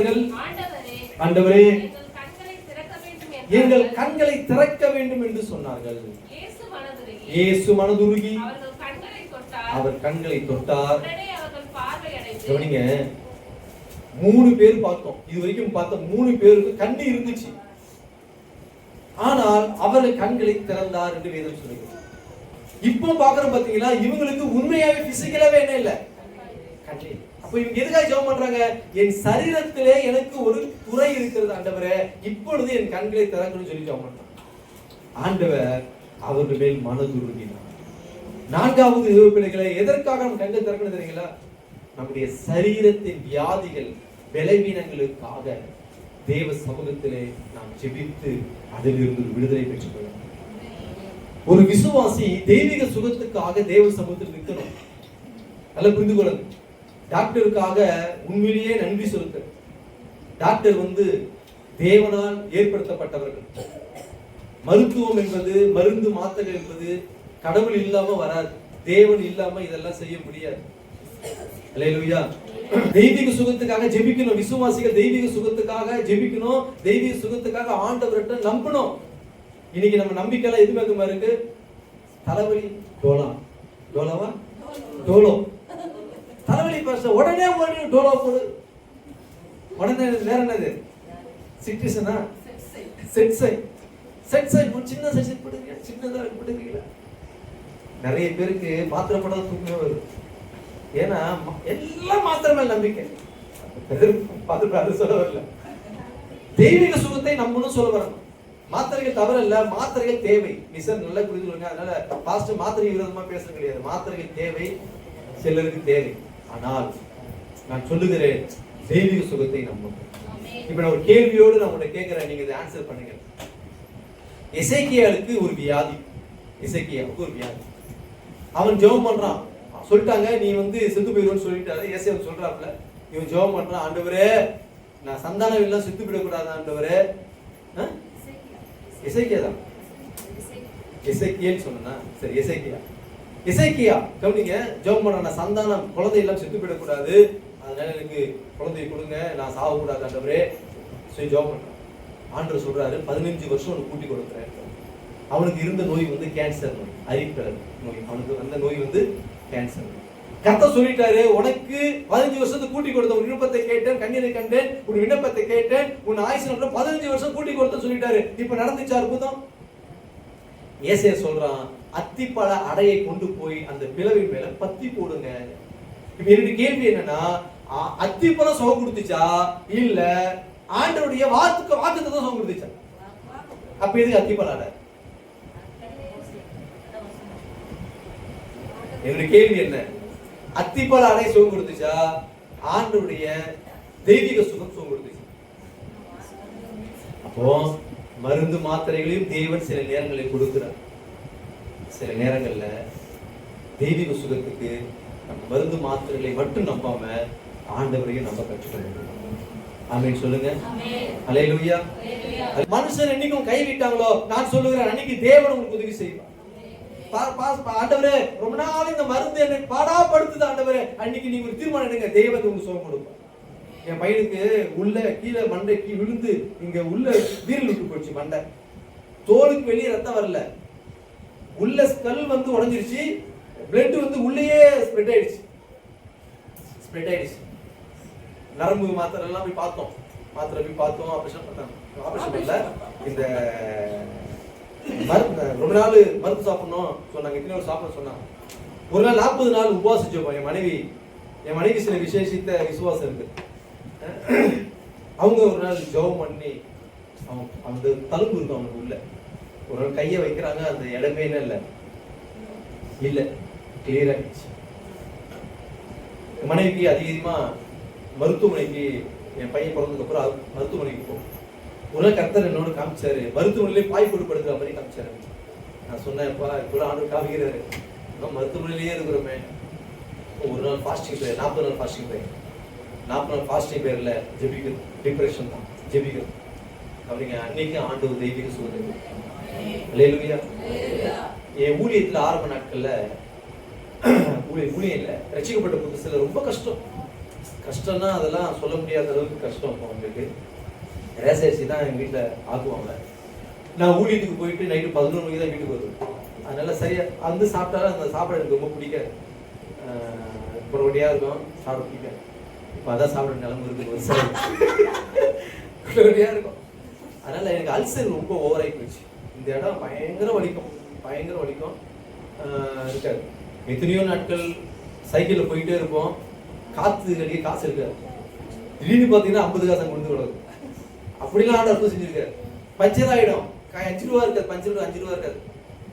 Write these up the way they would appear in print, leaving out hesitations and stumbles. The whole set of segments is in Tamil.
சொல்லுங்கள். ஆண்டவரே எங்கள் கண்களை திறக்க வேண்டும் என்று சொன்னார்கள். இயேசு மனதுருகி அவர் கண்களை தொட்டார். கவனிங்க, 3 பேர் பார்த்தோம். இது வரைக்கும் பார்த்த 3 பேருக்கு கண்ணு இருந்துச்சு. ஆனால் அவர்கள் கண்களை திறந்தார் என்று வேதம் சொல்லுகிறது. இப்போ பாக்குறோம் பாத்தீங்களா, இவங்களுக்கு உண்மையாவே பிசிக்கலாவே என்ன இல்ல, கண்ணு. அப்ப இவங்க எதுக்காக ஜெபம் பண்றாங்க? என் சரீரத்திலே எனக்கு ஒரு குறை இருக்கிறது ஆண்டவரே, இப்பொழுது என் கண்களை திறக்கணும்னு சொல்லி ஜெபம் பண்றாங்க. ஆண்டவர் அவர்கள் மேல் மனதுருகினார். 4வது பிள்ளைகளை எதற்காக நம்ம கண்களை திறக்கணும் தெரியுங்களா? நம்முடைய சரீரத்தின் வியாதிகள் பலவீனங்களுக்காக தேவ சமூகத்திலே நாம் ஜெபித்து அதிலிருந்து விடுதலை பெற்றுக் கொள்ளலாம். ஒரு விசுவாசி தெய்வீக சுகத்துக்காக தேவ சமூகத்தில் நிற்கணும். நல்லா புரிந்து கொள்ளுங்க. டாக்டருக்காக உண்மையிலேயே நன்றி சொல்லுங்க. டாக்டர் தேவனால் ஏற்படுத்தப்பட்டவர்கள். மருத்துவம் என்பது, மருந்து மாத்திரை என்பது கடவுள் இல்லாம வராது. தேவன் இல்லாம இதெல்லாம் செய்ய முடியாது. அல்லேலூயா. தெய்வீக சுகத்துக்காக ஜெபிக்கணும். விசுவாசிகள் தெய்வீக சுகத்துக்காக ஜெபிக்கணும். தெய்வீக சுகத்துக்காக ஆண்டவர்கிட்ட நம்பணும். இன்னைக்கு நம்ம நம்பிக்கைலாம் எது மேல இருக்கு? தலைவலி டோலா, டோலாவா டோலோ, தலைவலி பேச உடனே டோலோ போடு. உடனே வேற என்னது? சிட்டிசனா செட்ஸை சின்ன செட்ஸை போடுங்க, சின்னதா போடுறீங்களா? நிறைய பேருக்கு மாத்திரை போட தூக்கமே வருது. ஏன்னா எல்லாம் மாத்திரை மேல் நம்பிக்கை. சொல்ல வரல, தெய்வீக சுகத்தை நம்பணும் சொல்ல வரணும். மாத்திரைகள் தவறு இல்ல, மாத்திரைகள் தேவை. மிஸ்டர் நல்லா புரிந்து கொள்ளுங்க. அதனால பாஸ்டர் மாத்திரை விரோதமா பேச கிடையாது. மாத்திரைகள் தேவை, சிலருக்கு தேவை. ஆனால் நான் சொல்லுகிறேன், தெய்வீக சுகத்தை நம்பணும். இப்ப நான் ஒரு கேள்வியோடு நான் உங்களை கேட்கிறேன், நீங்க இதை ஆன்சர் பண்ணுங்க. எசேக்கியாவுக்கு ஒரு வியாதி. எசேக்கியாவுக்கு ஒரு வியாதி. அவன் ஜெபம் பண்றான். சொல்லிட்டாங்க, நீ செத்து போயிடுவோன்னு சொல்லிட்டாரு. ஏசாயா சொல்றாப்ல, இவன் ஜெபம் பண்றான். ஆண்டவரே, நான் சந்தானம் எல்லாம் செத்து போயிடக்கூடாது ஆண்டவரே. எசேக்கியா தான், எசேக்கியேன்னு சொன்னா சரி. எசேக்கியா கவனிங்க, ஜெபம் பண்றான். நான் சந்தானம் குழந்தை எல்லாம் செத்து போயிடக்கூடாது, அதனால எனக்கு குழந்தையை கொடுங்க, நான் சாவக்கூடாது ஆண்டவரே சொல்லி ஜெபம் பண்றான். ஆண்டவர் சொல்றாரு, 15 வருஷம் அவனுக்கு கூட்டி கொடுக்குறேன். அவனுக்கு இருந்த நோய் கேன்சர் நோய், அரிக்கலர் நோய். அவனுக்கு அந்த நோய் கேன்சர். கர்த்தர் சொல்லிட்டாரு, உனக்கு 15 வருஷத்துக்கு கூட்டி கொடுத்த உன் விண்ணப்பத்தை கேட்டேன், கண்ணீரை கண்டேன், உன் விண்ணப்பத்தை கேட்டேன், உன் ஆயுசு 15 வருஷம் கூட்டி கொடுத்த சொல்லிட்டாரு. இப்ப நடந்துச்சா அற்புதம்? ஏசாயா சொல்றான், அத்திப்பழ அடையை கொண்டு போய் அந்த பிளவின் மேல பத்தி போடுங்க. இப்ப என்னுடைய கேள்வி என்னன்னா, அத்திப்பழம் சுகம் கொடுத்துச்சா இல்ல ஆண்டவருடைய வாக்குத்தத்தம் சுகம் கொடுத்துச்சா? அப்ப எதுக்கு அத்திப்பழ அடை? என்னுடைய கேள்வி என்ன? அத்திப்பழ அடை சுகம் கொடுத்துச்சா ஆண்டவருடைய தெய்வீக சுகம் சுகம் கொடுத்துச்சா? அப்போ மருந்து மாத்திரைகளையும் தேவன் சில நேரங்களில் கொடுக்கிறார். சில நேரங்கள்ல தெய்வீக சுகத்துக்கு நம்ம மருந்து மாத்திரைகளை மட்டும் நம்பாம ஆண்டவரையும் நம்ம கற்றுக்கொள்ள. ஆமென் சொல்லுங்க. அல்லேலூயா. மனுஷன் என்னைக்கும் கைவிட்டாங்களோ, நான் சொல்லுகிறேன், அன்னைக்கு தேவன் உங்களுக்கு உதவி செய்வார். ஆண்டவரே, ரொம்ப நாள் இந்த மருந்து என்னை பாடாப்படுத்துது ஆண்டவரே, அன்னைக்கு நீங்க ஒரு தீர்மானம் எடுங்க, தேவன் உங்களுக்கு சுகம் கொடுப்பார். என் பையனுக்கு உள்ள கீழே மண்டைக்கு விழுந்து இங்க உள்ள வீரல் விட்டு போச்சு. மண்டை தோலுக்கு வெளியே ரத்தம் வரல, உள்ள ஸ்கல் உடைஞ்சிருச்சு, பிளட் உள்ளேயே ஸ்ப்ரெட் ஆயிடுச்சு. நரம்பு மாத்திரை எல்லாம் போய் பார்த்தோம், ஆபரேஷன் பண்ணாங்க. ஆபரேஷன் இல்ல, இந்த ரொம்ப நாள் மருந்து சாப்பிடணும் சொன்னாங்க. இத்தனை நாள் சாப்பிட சொன்னாங்க. ஒரு நாள் 40 நாள் உபவாசிச்சோம். என் மனைவி சில விசேஷித்த விசுவாசம் இருக்கு. அவங்க ஒரு நாள் ஜெபம் பண்ணி, அந்த தழும்பு இருக்கும் அவனுக்கு உள்ள, ஒரு நாள் கையை வைக்கிறாங்க, அந்த இடமே இல்ல கிளியர் ஆயிடுச்சு. மனைவிக்கு அதிகமா மருத்துவமனைக்கு, என் பையன் பிறந்ததுக்கு அப்புறம் மருத்துவமனைக்கு போகும். ஒரு நாள் கர்த்தர் என்னோட காமிச்சாரு, மருத்துவமனையிலே பாய் போட்டு படுக்கிற மாதிரி காமிச்சாரு. நான் சொன்னேன்ப்பா, இப்போ ஆண்டு காமிக்கிறாரு, மருத்துவமனையிலேயே இருக்கிறோமே. ஒரு நாள் ஃபாஸ்டிங் பேர், 40 நாள் ஃபாஸ்டிங் பேர், 40 நாள் ஃபாஸ்டிங் பேர்ல ஜெபிக்கிறது, டிப்ரெஷன் தான் ஜெபிக்கிறது. அப்படிங்க அன்னைக்கு ஆண்டு தெய்வீக சுகம். அல்லேலூயா. என் ஊழியத்துல ஆரம்ப நாட்கள்ல ஊழியம் இல்லை, ரட்சிக்கப்பட்ட புதுசுல ரொம்ப கஷ்டம்னா அதெல்லாம் சொல்ல முடியாத அளவுக்கு கஷ்டம் அவங்களுக்கு. ரேசரிசி தான் எங்கள் வீட்டில் ஆக்குவாங்க. நான் ஊழியத்துக்கு போயிட்டு நைட்டு 11 மணிக்கு தான் வீட்டுக்கு வருவேன். அதனால சரியா வந்து சாப்பிட்டாலும் அந்த சாப்பாடு எனக்கு ரொம்ப பிடிக்காது. குறவடியாக இருக்கும், சாப்பிட பிடிக்காது. இப்போ அதான் சாப்பிட்ற நிலம இருக்குது, ஒரு சார் குறவடியாக இருக்கும். அதனால எனக்கு அல்சர் ரொம்ப ஓவராகி போயிடுச்சு. இந்த இடம் பயங்கர வலிக்கும், பயங்கர வலிக்கும் இருக்காது. எத்தனையோ நாட்கள் சைக்கிளில் போயிட்டே இருப்போம், காற்று கடிக்க காசு இருக்காது. திடீர்னு பார்த்தீங்கன்னா 50 காசு கொடுத்து விடாது. அப்படிலாம் ஆர்டர் அர்த்தம் செஞ்சுருக்காரு. பஞ்சர் ஆகிடும், 5 ரூபா இருக்காது, பஞ்சர் 5 ரூபா இருக்காது.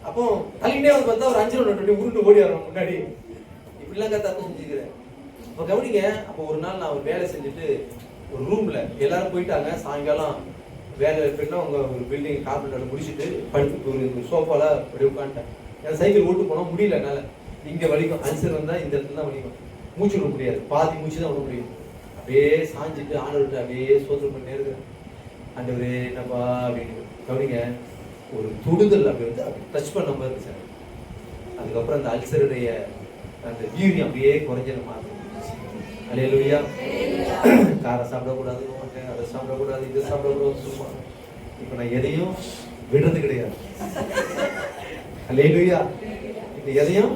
அப்போ தள்ளினே வந்து பார்த்தா ஒரு 5 ரூபா நோட்டு உருண்டு ஓடி வரோம் முன்னாடி. இப்படிலாம் கற்று அர்த்தம் செஞ்சுக்கிறேன். அப்போ கவனிங்க, அப்போ ஒரு நாள் நான் ஒரு வேலை செஞ்சுட்டு ஒரு ரூம்ல எல்லாரும் போயிட்டாங்க. சாயங்காலம் வேலை எப்படின்னா அவங்க ஒரு பில்டிங் கார்பெண்டர் முடிச்சுட்டு படுத்து ஒரு சோஃபால அப்படி உட்காந்துட்டேன். ஏன்னா சைக்கிள் ஓட்டு போனால் முடியல, என்னால் இங்கே வலிக்கும். அல்சர் வந்தால் இந்த இடத்துல தான் வலிக்கும், மூச்சு விட முடியாது, பாதி மூச்சு தான் விட முடியும். அப்படியே சாஞ்சிட்டு ஆண்டவர்கிட்ட அப்படியே சோதனை பண்ணி இருக்கிறேன். ஆண்டவரே என்னப்பா அப்படின்னு. கவனிங்க, ஒரு தொடுதல் அப்படி வந்து அப்படி டச் பண்ண மாதிரி இருக்கு சார். அதுக்கப்புறம் அந்த அல்சருடைய அந்த வீரியம் அப்படியே குறைஞ்ச மாதிரி. அல்லேலூயா. காரை சாப்பிடக்கூடாது, அதை சாப்பிடக்கூடாது, இதை சாப்பிடக்கூடாது சொல்லுவாங்க. இப்போ நான் எதையும் விடுறது கிடையாது. அல்லேலூயா. இப்போ எதையும்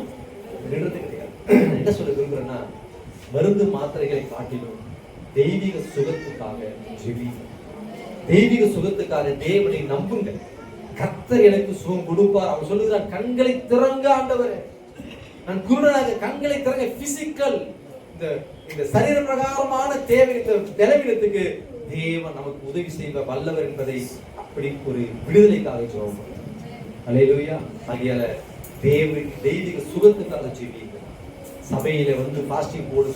விடுறது கிடையாது. என்ன சொல்ல விரும்புறேன்னா, மருந்து மாத்திரைகளை காட்டிலும் தெய்வீக சுகத்துக்காக ஜெபிங்க. தெய்வீக சுகத்துக்காக தேவனை நம்புங்க. கர்த்தர் எனக்கு சுகம் கொடுப்பார். அவர் சொல்லுகிறார், கண்களை திறங்க ஆண்டவரே, நான் குருடனாக, கண்களை திறங்க. பிசிக்கல் இந்த சரீர பிரகாரமான தேவை, இந்த பலவீனத்துக்கு தேவன் நமக்கு உதவி செய்ய வல்லவர் என்பதை அப்படி ஒரு விடுதலைக்காக ஜெபம் பண்ணுங்க. அல்லேலூயா. ஆகையால தெய்வீக சுகத்துக்காக ஜெபிங்க. சபையில வந்து ஃபாஸ்டிங் போடு,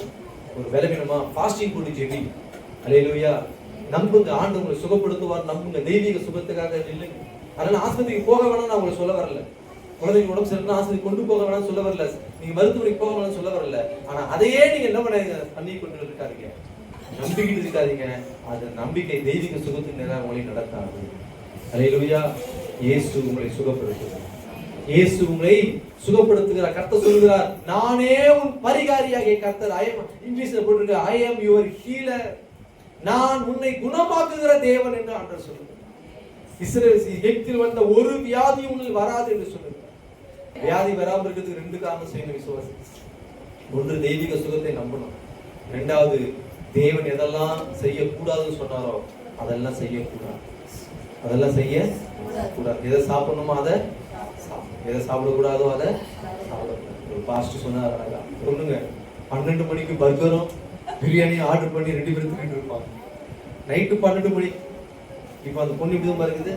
ஒரு பலவீனமா ஃபாஸ்டிங் போட்டு ஜெபிங்க. அல்லேலூயா. நம்புங்க, ஆண்டு உங்களை சுகப்படுத்துவார். நம்புங்க, தெய்வீக சுகத்துக்காக நில்லுங்க. அதனால ஆஸ்பத்திரிக்கு போக வேணாம் நான் உங்களை சொல்ல வரல. குழந்தைங்க உடம்பு சரியில்லை ஆஸ்பத்திரி கொண்டு போக வேணாம்னு சொல்ல வரல. நீங்க மருத்துவமனைக்கு போக வேணாம்னு சொல்ல வரல. ஆனா அதையே நீங்க என்ன பண்ணி கொண்டு இருக்காதீங்க, நம்பிக்கிட்டு இருக்காதீங்க. அது நம்பிக்கை தெய்வீக சுகத்தின் நேரம் உங்களை நடத்தாது. அல்லேலூயா. இயேசு உங்களை சுகப்படுத்துகிறார். இயேசு உங்களை சுகப்படுத்துகிறார். கர்த்தர் சொல்கிறார், நானே உன் பரிகாரியாகிய கர்த்தர். இங்கிலீஷ்ல போட்டிருக்க, ஐ ஆம் யுவர் ஹீலர். நான் உன்னை குணமாக்குகிற தேவன் என்று ஆண்டவர் சொல்லுகிறார். எகிப்தில் வந்த ஒரு வியாதி உன்னில் வராது என்று சொல்லுகிறார். வியாதி வராமல் இருக்கிறதுக்கு 2 காரணம் செய்யணும். விசுவாசி. ஒன்று, தெய்வீக சுகத்தை நம்பணும். 2வது, தேவன் எதெல்லாம் செய்யக்கூடாதுன்னு சொன்னாரோ அதெல்லாம் செய்யக்கூடாது. அதெல்லாம் செய்யக்கூடாது. எதை சாப்பிடணுமோ அதை சாப்பிடணும், எதை சாப்பிடக்கூடாதோ அதை சாப்பிடக்கூடாது. ஒரு பாஸ்டர் சொன்னார், ஒண்ணுங்க 12 மணிக்கு பர்கரும் பிரியாணியும் ஆர்டர் பண்ணி 2 பேரும் தின்னுட்டு இருப்பாங்க. நைட்டு 12 மணி. இப்ப அந்த பொண்ணு இப்படிதான் பாருக்குது,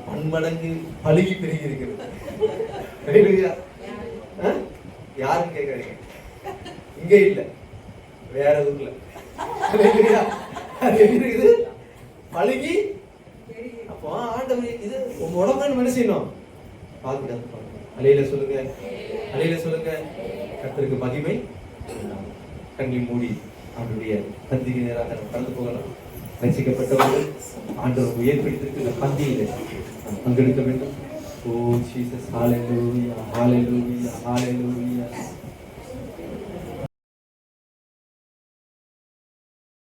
10 மடங்கு பழுகி பெருகி இருக்கிறது. யாருன்னு கேட்காதீங்க, இங்க இல்ல, வேற ஊர்ல. அது எப்படி இருக்குது, பழுகி. அப்போ ஆண்டவர் இது உங்க உடம்பு என்ன செய்யணும், பாதுகாத்து. அலையில சொல்லுங்க, அலையில சொல்லுங்க. கர்த்தருக்கு மகிமை. கண்ணை மூடி அவருடைய பந்திக்கு நேராக கலந்து போகலாம். ரசிக்கப்பட்டவர்கள் ஆண்டவர் உயர்படுத்திருக்கிற பந்தியில பங்கெடுக்க வேண்டும். ஓ ஜீசஸ், ஹalleluya, ஹalleluya, ஹalleluya.